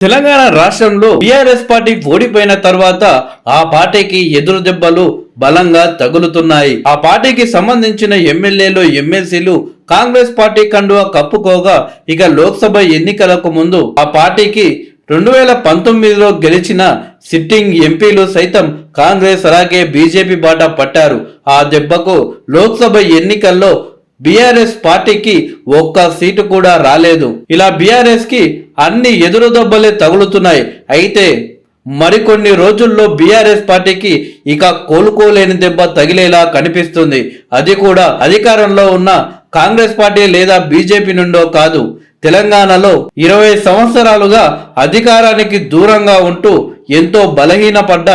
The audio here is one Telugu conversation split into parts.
తెలంగాణ రాష్ట్రంలో టీఆర్ఎస్ పార్టీ ఓడిపోయిన తర్వాత ఆ పార్టీకి ఎదురు దెబ్బలు బలంగా తగులుతున్నాయి. ఆ పార్టీకి సంబంధించిన ఎమ్మెల్యేలు ఎమ్మెల్సీలు కాంగ్రెస్ పార్టీ కండువా కప్పుకోగా ఇక లోక్సభ ఎన్నికలకు ముందు ఆ పార్టీకి 2019లో గెలిచిన సిట్టింగ్ ఎంపీలు సైతం కాంగ్రెస్ అలాగే బీజేపీ బాట పట్టారు. ఆ దెబ్బకు లోక్సభ ఎన్నికల్లో బీఆర్ఎస్ పార్టీకి ఒక్క సీటు కూడా రాలేదు. ఇలా బీఆర్ఎస్ కి అన్ని ఎదురు దెబ్బలే తగులుతున్నాయి. అయితే మరికొన్ని రోజుల్లో బీఆర్ఎస్ పార్టీకి ఇక కోలుకోలేని దెబ్బ తగిలేలా కనిపిస్తుంది. అది కూడా అధికారంలో ఉన్న కాంగ్రెస్ పార్టీ లేదా బీజేపీ నుండో కాదు, తెలంగాణలో 20 సంవత్సరాలుగా అధికారానికి దూరంగా ఉంటూ ఎంతో బలహీనపడ్డ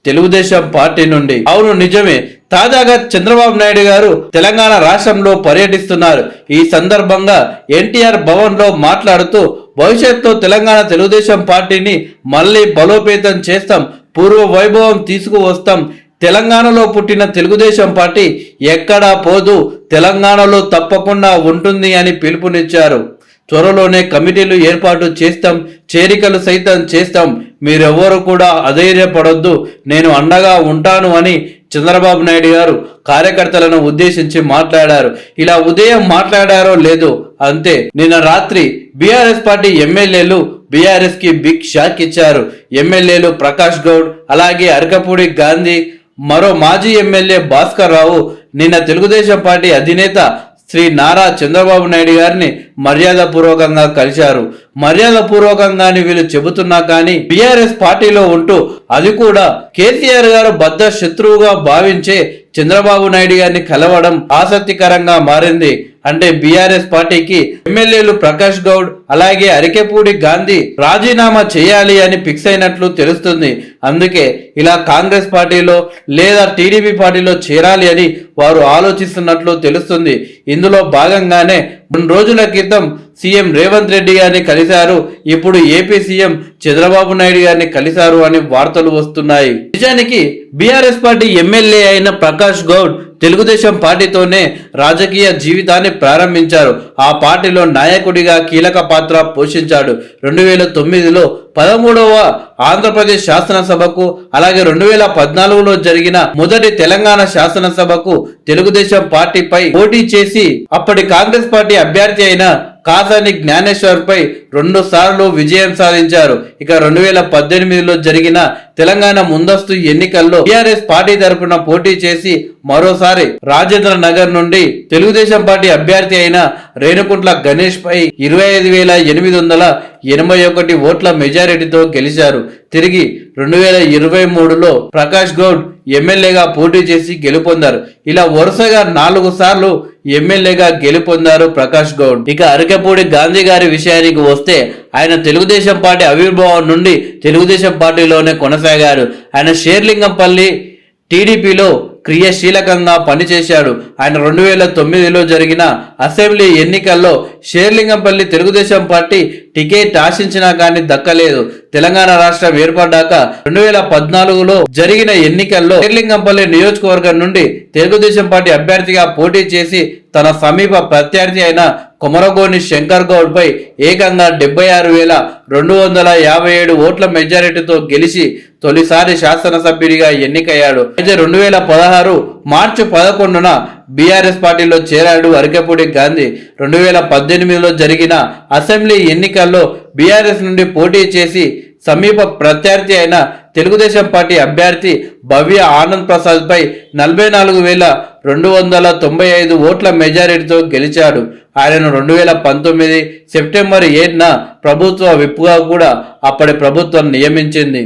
తెలుగుదేశం పార్టీ నుండి. అవును, నిజమే. తాజాగా చంద్రబాబు నాయుడు గారు తెలంగాణ రాష్ట్రంలో పర్యటిస్తున్నారు. ఈ సందర్భంగా ఎన్టీఆర్ భవన్ లో మాట్లాడుతూ భవిష్యత్తులో తెలంగాణ తెలుగుదేశం పార్టీని మళ్ళీ బలోపేతం చేస్తాం, పూర్వ వైభవం తీసుకువస్తాం, తెలంగాణలో పుట్టిన తెలుగుదేశం పార్టీ ఎక్కడా పోదు, తెలంగాణలో తప్పకుండా ఉంటుంది అని పిలుపునిచ్చారు. త్వరలోనే కమిటీలు ఏర్పాటు చేస్తాం, చేరికలు సైతం చేస్తాం, మీరెవ్వరూ కూడా అధైర్యపడొద్దు, నేను అండగా ఉంటాను అని చంద్రబాబు నాయుడు గారు కార్యకర్తలను ఉద్దేశించి మాట్లాడారు. ఇలా ఉదయం మాట్లాడారో లేదో అంతే, నిన్న రాత్రి బీఆర్ఎస్ పార్టీ ఎమ్మెల్యేలు బీఆర్ఎస్ కి బిగ్ షాక్ ఇచ్చారు. ఎమ్మెల్యేలు ప్రకాష్ గౌడ్ అలాగే అరకపూడి గాంధీ, మరో మాజీ ఎమ్మెల్యే భాస్కర్ రావు నిన్న తెలుగుదేశం పార్టీ అధినేత శ్రీ నారా చంద్రబాబు నాయుడు గారిని మర్యాద పూర్వకంగా కలిశారు. మర్యాద పూర్వకంగాని వీళ్ళు చెబుతున్నా కానీ బీఆర్ఎస్ పార్టీలో ఉంటూ అది కూడా కేసీఆర్ గారు బద్ద శత్రువుగా భావించే చంద్రబాబు నాయుడు గారిని కలవడం ఆసక్తికరంగా మారింది. అంటే బీఆర్ఎస్ పార్టీకి ఎమ్మెల్యేలు ప్రకాష్ గౌడ్ అలాగే అరికెపూడి గాంధీ రాజీనామా చేయాలి అని ఫిక్స్ అయినట్లు తెలుస్తుంది. అందుకే ఇలా కాంగ్రెస్ పార్టీలో లేదా టీడీపీ పార్టీలో చేరాలి అని వారు ఆలోచిస్తున్నట్లు తెలుస్తుంది. ఇందులో భాగంగానే 3 రోజుల క్రితం సీఎం రేవంత్ రెడ్డి గారిని కలిశారు. ఇప్పుడు ఏపీ సీఎం చంద్రబాబు నాయుడు గారిని కలిశారు అని వార్తలు వస్తున్నాయి. నిజానికి బీఆర్ఎస్ పార్టీ ఎమ్మెల్యే అయిన ప్రకాష్ గౌడ్ తెలుగుదేశం పార్టీతోనే రాజకీయ జీవితాన్ని ప్రారంభించారు. ఆ పార్టీలో నాయకుడిగా కీలక పాత్ర పోషించాడు. 2009లో 13వ ఆంధ్రప్రదేశ్ శాసనసభకు అలాగే 2014లో జరిగిన మొదటి తెలంగాణ శాసనసభకు తెలుగుదేశం పార్టీపై పోటీ చేసి అప్పటి కాంగ్రెస్ పార్టీ అభ్యర్థి అయిన కాసాని జ్ఞానేశ్వర్ పై 2 సార్లు విజయం సాధించారు. ఇక 2018లో జరిగిన తెలంగాణ ముందస్తు ఎన్నికల్లో టీఆర్ఎస్ పార్టీ తరపున పోటీ చేసి మరోసారి రాజేంద్ర నగర్ నుండి తెలుగుదేశం పార్టీ అభ్యర్థి అయిన రేణుకుంట్ల గణేష్ పై 25,881 ఓట్ల మెజారిటీతో గెలిచారు. తిరిగి 2023లో ప్రకాష్ గౌడ్ ఎమ్మెల్యేగా పోటీ చేసి గెలుపొందారు. ఇలా వరుసగా 4 సార్లు ఎమ్మెల్యేగా గెలుపొందారు ప్రకాష్ గౌడ్. ఇక అరకపూడి గాంధీ గారి విషయానికి వస్తే ఆయన తెలుగుదేశం పార్టీ ఆవిర్భావం నుండి తెలుగుదేశం పార్టీలోనే కొనసాగారు. ఆయన షేర్లింగంపల్లి టీడీపీలో క్రియాశీలకంగా పనిచేశాడు. ఆయన 2009లో జరిగిన అసెంబ్లీ ఎన్నికల్లో షేర్లింగంపల్లి తెలుగుదేశం పార్టీ టికెట్ ఆశించినా కానీ దక్కలేదు. తెలంగాణ రాష్ట్రం ఏర్పడ్డాక 2014లో జరిగిన ఎన్నికల్లో షేర్లింగంపల్లి నియోజకవర్గం నుండి తెలుగుదేశం పార్టీ అభ్యర్థిగా పోటీ చేసి తన సమీప ప్రత్యర్థి అయిన కొమరగోని శంకర్ గౌడ్ పై ఏకంగా 76,257 ఓట్ల మెజారిటీతో గెలిచి తొలిసారి శాసనసభ్యుడిగా ఎన్నికయ్యాడు. అయితే 2016 మార్చి 11న బీఆర్ఎస్ పార్టీలో చేరాడు అరకపూడి గాంధీ. 2018లో జరిగిన అసెంబ్లీ ఎన్నికల్లో బీఆర్ఎస్ నుండి పోటీ చేసి సమీప ప్రత్యర్థి అయిన తెలుగుదేశం పార్టీ అభ్యర్థి భవ్య ఆనంద్ ప్రసాద్ పై 44,295 ఓట్ల మెజారిటీతో గెలిచాడు. ఆయనను 2019 సెప్టెంబర్ 7న ప్రభుత్వ విప్గా కూడా అప్పటి ప్రభుత్వం నియమించింది.